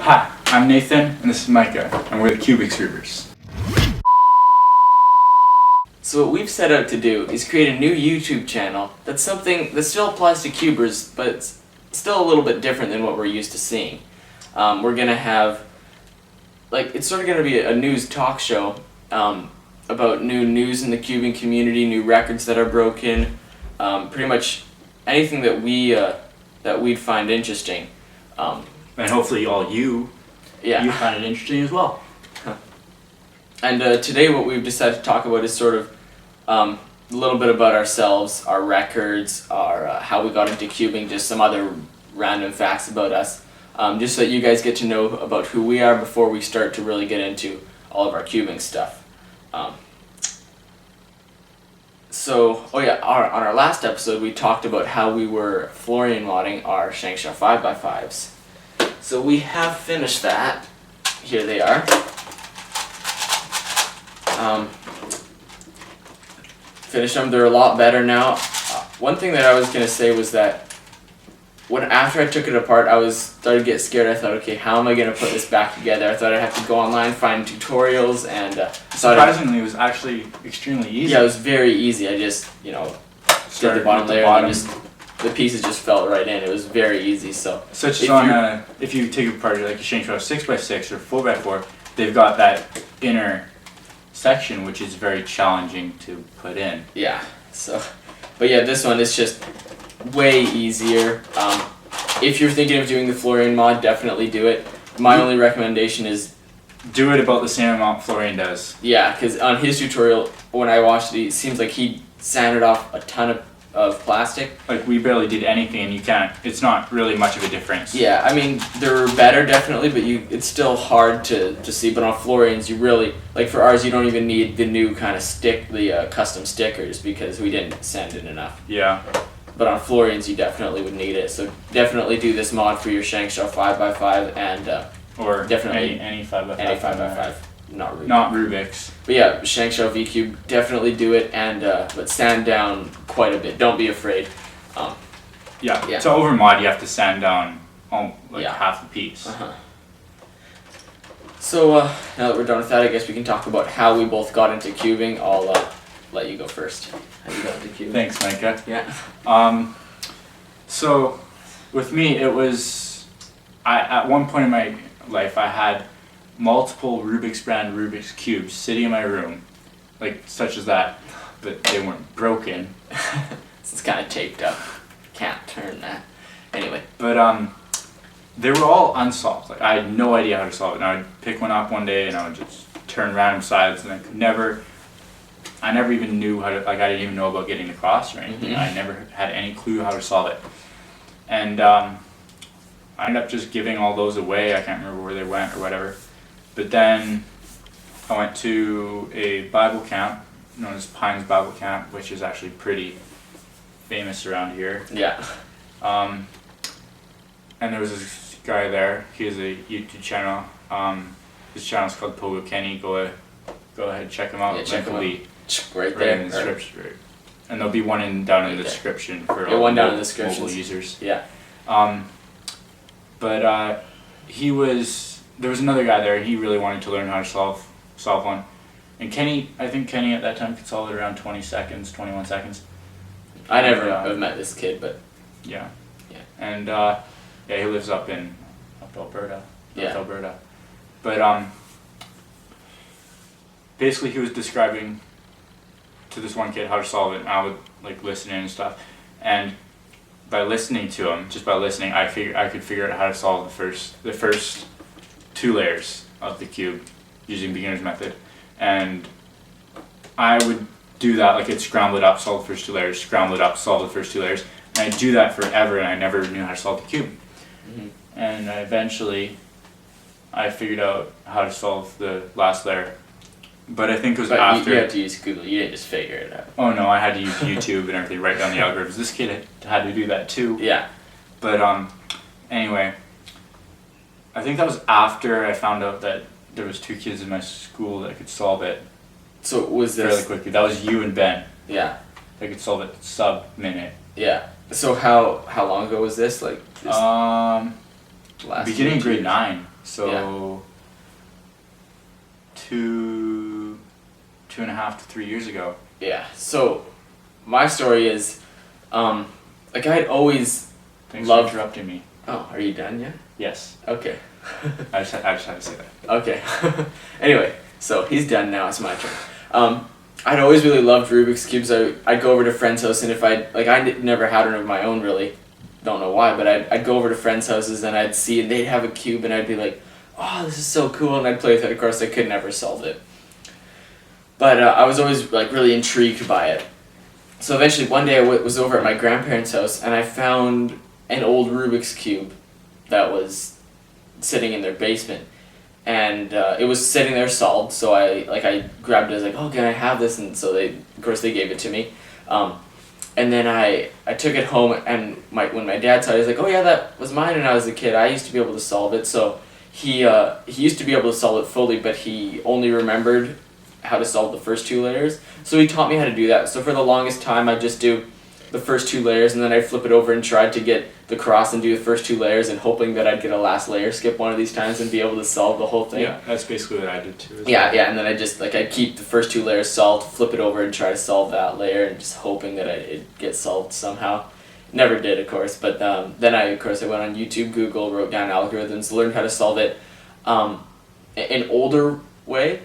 Hi, I'm Nathan, and this is Micah, and we're the Cubic Scrubers. So what we've set out to do is create a new YouTube channel that's something that still applies to cubers, but it's still a little bit different than what we're used to seeing. We're going to have, it's sort of going to be a news talk show about new news in the cubing community, new records that are broken, pretty much anything that we'd find interesting. And hopefully all you find it interesting as well. And today what we've decided to talk about is sort of a little bit about ourselves, our records, our how we got into cubing, just some other random facts about us, just so that you guys get to know about who we are before we start to really get into all of our cubing stuff. On our last episode we talked about how we were Florian modding our Shankshaw 5x5s. So we have finished that. Here they are. Finished them. They're a lot better now. One thing that I was gonna say was that after I took it apart, I started to get scared. I thought, okay, how am I gonna put this back together? I thought I'd have to go online, find tutorials, and surprisingly, it was actually extremely easy. Yeah, it was very easy. I just did the bottom layer, and the pieces just fell right in. It was very easy. So such as if you take apart like a Shankshaw 6x6 or 4x4, they've got that inner section which is very challenging to put in. Yeah. But yeah, this one is just way easier. If you're thinking of doing the Florian mod, definitely do it. My only recommendation is do it about the same amount Florian does. Yeah, because on his tutorial, when I watched it seems like he sanded off a ton of plastic. Like we barely did anything, and it's not really much of a difference. Yeah, I mean, they're better definitely, but it's still hard to see. But on Florian's, you really, for ours, you don't even need the new kind of the custom stickers, because we didn't sand in enough. Yeah. But on Florian's, you definitely would need it. So definitely do this mod for your Shankshaw 5x5 and or definitely any 5x5. Any 5x5. Not Rubik's. But yeah, Shankshaw V-Cube, definitely do it, and but sand down quite a bit. Don't be afraid. Yeah. To overmod, you have to sand down half the piece. So now that we're done with that, I guess we can talk about how we both got into cubing. I'll let you go first. How you got into cubing? Thanks, Micah. Yeah. So with me, it was at one point in my life I had multiple Rubik's brand Rubik's cubes sitting in my room, such as that, but they weren't broken. It's kind of taped up. Can't turn that. Anyway. But they were all unsolved. I had no idea how to solve it. And I would pick one up one day and I would just turn random sides, and I never even knew how to, I didn't even know about getting across or anything. I never had any clue how to solve it. And I ended up just giving all those away. I can't remember where they went or whatever. But then I went to a Bible camp known as Pines Bible Camp, which is actually pretty famous around here. Yeah. And there was this guy there. He has a YouTube channel. His channel is called Pogokenny. Go ahead, check him out. Yeah, check him out. Right there in the description. Right. And there'll be one down in the description for all one down in the description. Mobile users. Yeah. But there was another guy there, and he really wanted to learn how to solve one. And I think Kenny at that time could solve it around 21 seconds. I never have met this kid, but yeah. Yeah. And he lives up Alberta. Yeah. Alberta. But basically he was describing to this one kid how to solve it, and I would listen in and stuff. And by listening to him, I could figure out how to solve the first 2 layers of the cube using beginner's method. And I would do that, I'd scramble it up, solve the first 2 layers, scramble it up, solve the first 2 layers. And I'd do that forever, and I never knew how to solve the cube. And eventually I figured out how to solve the last layer. But I think it was after. You had to use Google, you didn't just figure it out. Oh no, I had to use YouTube and everything, write down the algorithms. This kid had to do that too. Yeah. But anyway, I think that was after I found out that there was 2 kids in my school that could solve it. So was this fairly quickly? That was you and Ben. Yeah. They could solve it sub-minute. Yeah. So how long ago was this? Beginning of grade 9. So 2.5 to 3 years ago. Yeah. So my story is, like I'd always Thanks loved. for interrupting me. Oh, are you done yet? Yes. Okay. I just had to say that. Okay. Anyway, so he's done now. It's my turn. I'd always really loved Rubik's Cubes. I'd go over to friends' house, and if I never had one of my own really, don't know why, but I'd go over to friends' houses and I'd see and they'd have a cube and I'd be like, oh, this is so cool, and I'd play with it. Of course, I could never solve it, but I was always like really intrigued by it. So eventually, one day I was over at my grandparents' house and I found an old Rubik's Cube that was sitting in their basement. And it was sitting there solved, so I grabbed it. I was like, oh, can I have this? And so they gave it to me. And then I took it home, and when my dad saw it, he was like, oh yeah, that was mine when I was a kid. I used to be able to solve it. So he used to be able to solve it fully, but he only remembered how to solve the first 2 layers. So he taught me how to do that. So for the longest time, I'd just do the first 2 layers, and then I'd flip it over and try to get the cross and do the first 2 layers, and hoping that I'd get a last layer skip one of these times and be able to solve the whole thing. Yeah, that's basically what I did too. Yeah, and then I'd keep the first 2 layers solved, flip it over and try to solve that layer, and just hoping that it'd get solved somehow. Never did, of course, but then I went on YouTube, Google, wrote down algorithms, learned how to solve it an older way.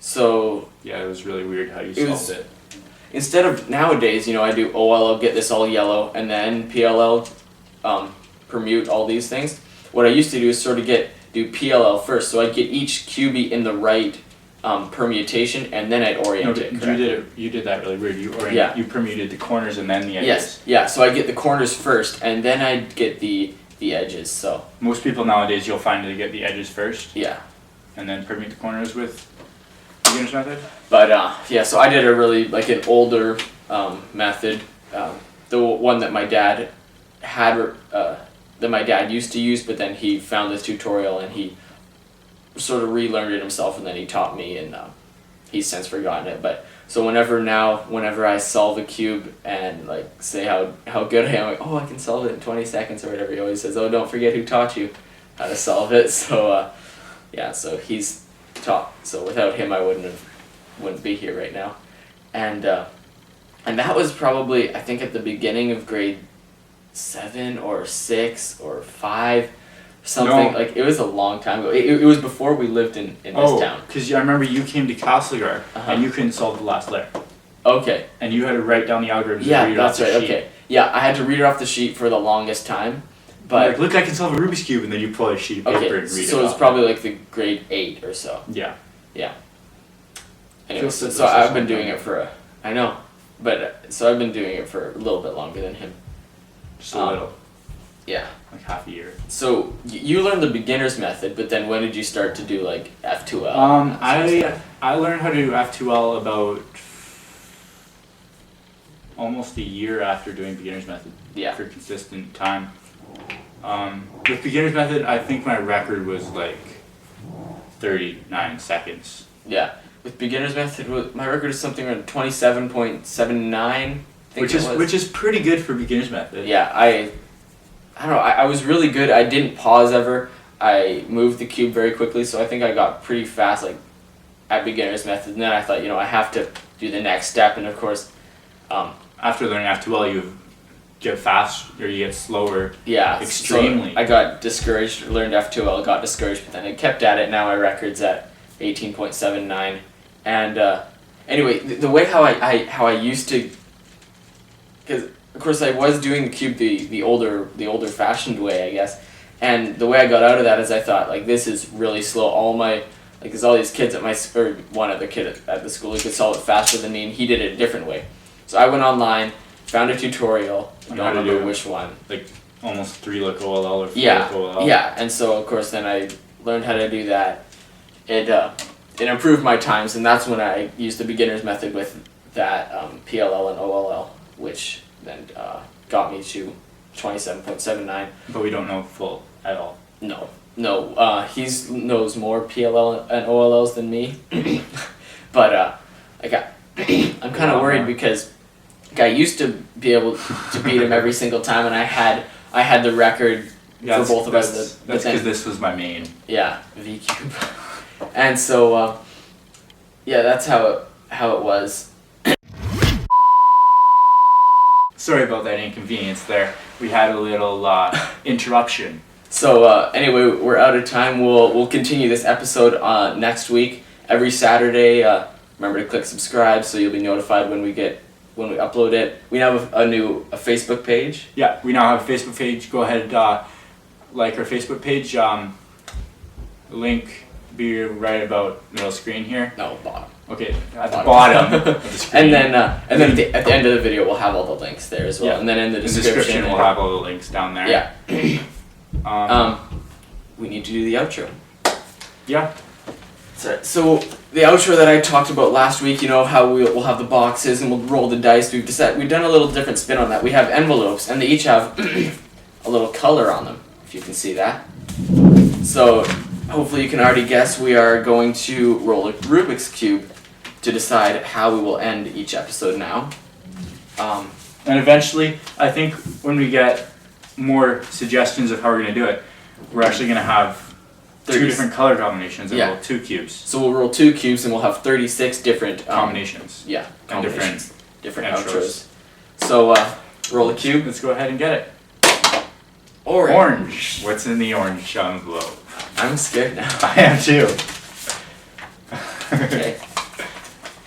So yeah, it was really weird how you solved it. Instead of nowadays, I do OLL, get this all yellow, and then PLL, permute all these things. What I used to do is sort of do PLL first, so I'd get each QB in the right permutation, and then I'd orient it correctly. You did that really weird. You permuted the corners and then the edges. Yes, yeah. So I get the corners first, and then I'd get the edges. So most people nowadays, you'll find they get the edges first. Yeah. And then permute the corners with beginner's method. But yeah, so I did a really an older method, the one that my dad had, that my dad used to use, but then he found this tutorial and he sort of relearned it himself, and then he taught me, and he's since forgotten it. But so whenever I solve a cube and say how good I am, oh, I can solve it in 20 seconds or whatever, he always says, oh, don't forget who taught you how to solve it. So yeah, so he's taught. So without him, I wouldn't be here right now, and that was probably, I think, at the beginning of grade 7 or 6 or 5, something. No. It was a long time ago. It was before we lived in this town. Because I remember you came to Castlegar and you couldn't solve the last layer. Okay. And you had to write down the algorithms. Yeah, and read that's it off right. the sheet. Okay. Yeah, I had to read it off the sheet for the longest time, but look, I can solve a Rubik's Cube, and then you pull out a sheet of paper and read it. So it was probably the grade 8 or so. Yeah. Yeah. Anyway, so I've been doing it for I know, but so I've been doing it for a little bit longer than him. Just a little. Yeah. Like half a year. So you learned the beginner's method, but then when did you start to do F2L? I learned how to do F2L about almost a year after doing beginner's method. Yeah. For consistent time. With beginner's method, I think my record was 39 seconds. Yeah. With beginner's method, my record is something around 27.79. Which is pretty good for beginner's method. Yeah, I don't know. I was really good. I didn't pause ever. I moved the cube very quickly, so I think I got pretty fast at beginner's method. And then I thought, I have to do the next step. And of course, after learning F2L, you get fast or you get slower. Yeah, extremely. So I got discouraged. Learned F2L, got discouraged, but then I kept at it. Now my record's at 18.79. And anyway, the way how I used to, because of course I was doing the cube the older fashioned way, I guess, and the way I got out of that is I thought this is really slow. All my there's all these kids at one other kid at the school who could solve it faster than me, and he did it a different way. So I went online, found a tutorial. I don't remember which one. Almost 3-look OLL or 4-look OLL. Yeah, and so of course then I learned how to do that. It improved my times, and that's when I used the beginner's method with that PLL and OLL, which then got me to 27.79. But we don't know full at all. No, he knows more PLL and OLLs than me, but I'm kind of worried because I used to be able to beat him every single time, and I had the record Yeah, for both of us. That's but then- because this was my main. Yeah, V cube. And so, yeah, that's how it was. Sorry about that inconvenience there. We had a little interruption. So anyway, we're out of time. We'll continue this episode next week. Every Saturday. Remember to click subscribe so you'll be notified when we upload it. We now have a Facebook page. Yeah, we now have a Facebook page. Go ahead, like our Facebook page. Link be right about middle screen here. No, bottom. Okay, at the bottom of the screen. And then at the end of the video we'll have all the links there as well. Yeah. And then in the description we'll have all the links down there. Yeah. We need to do the outro. Yeah. So the outro that I talked about last week, you know how we'll have the boxes and we'll roll the dice. We've done a little different spin on that. We have envelopes and they each have a little color on them, if you can see that. So hopefully you can already guess we are going to roll a Rubik's Cube to decide how we will end each episode now. And eventually, I think when we get more suggestions of how we're going to do it, we're actually going to have 2 different color combinations and roll 2 cubes. So we'll roll 2 cubes and we'll have 36 different Combinations. Yeah, And different outros. outros. So roll a cube. Let's go ahead and get it. Orange. What's in the orange envelope? I'm scared now. I am too. Okay.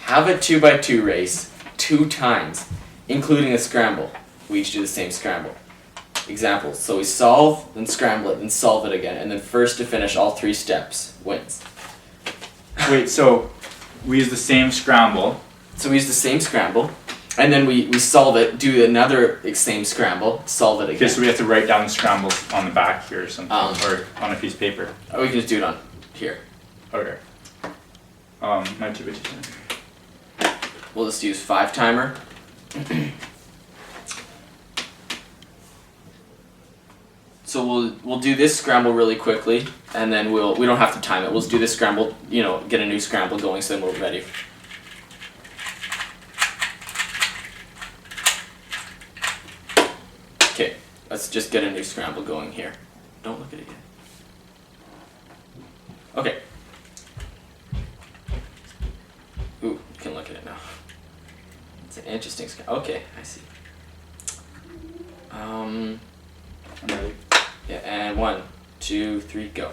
Have a 2x2 race 2 times, including a scramble. We each do the same scramble. Examples. So we solve, then scramble it, then solve it again, and then first to finish all 3 steps wins. Wait, so we use the same scramble. So we use the same scramble, and then we solve it, do another same scramble, solve it again. Okay, so we have to write down the scrambles on the back here or something, or on a piece of paper. Or we can just do it on here. Okay. My 2x2. We'll just use 5 timer. So we'll do this scramble really quickly, and then we don't have to time it. We'll just do this scramble, get a new scramble going so then we're ready. Okay, let's just get a new scramble going here. Don't look at it yet. Okay. Ooh, you can look at it now. It's an interesting scramble. Okay, I see. I'm ready. Yeah, and 1, 2, 3, go.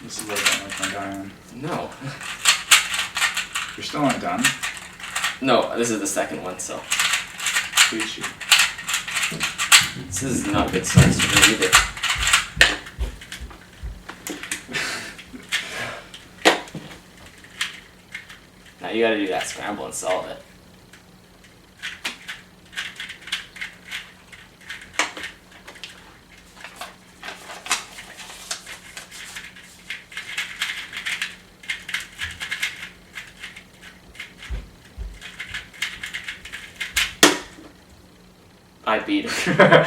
This is where I don't like my diamond. No. You're still not done? No, this is the second one, so. Please shoot. This is not a good size for me either. Now you gotta do that scramble and solve it. I beat him.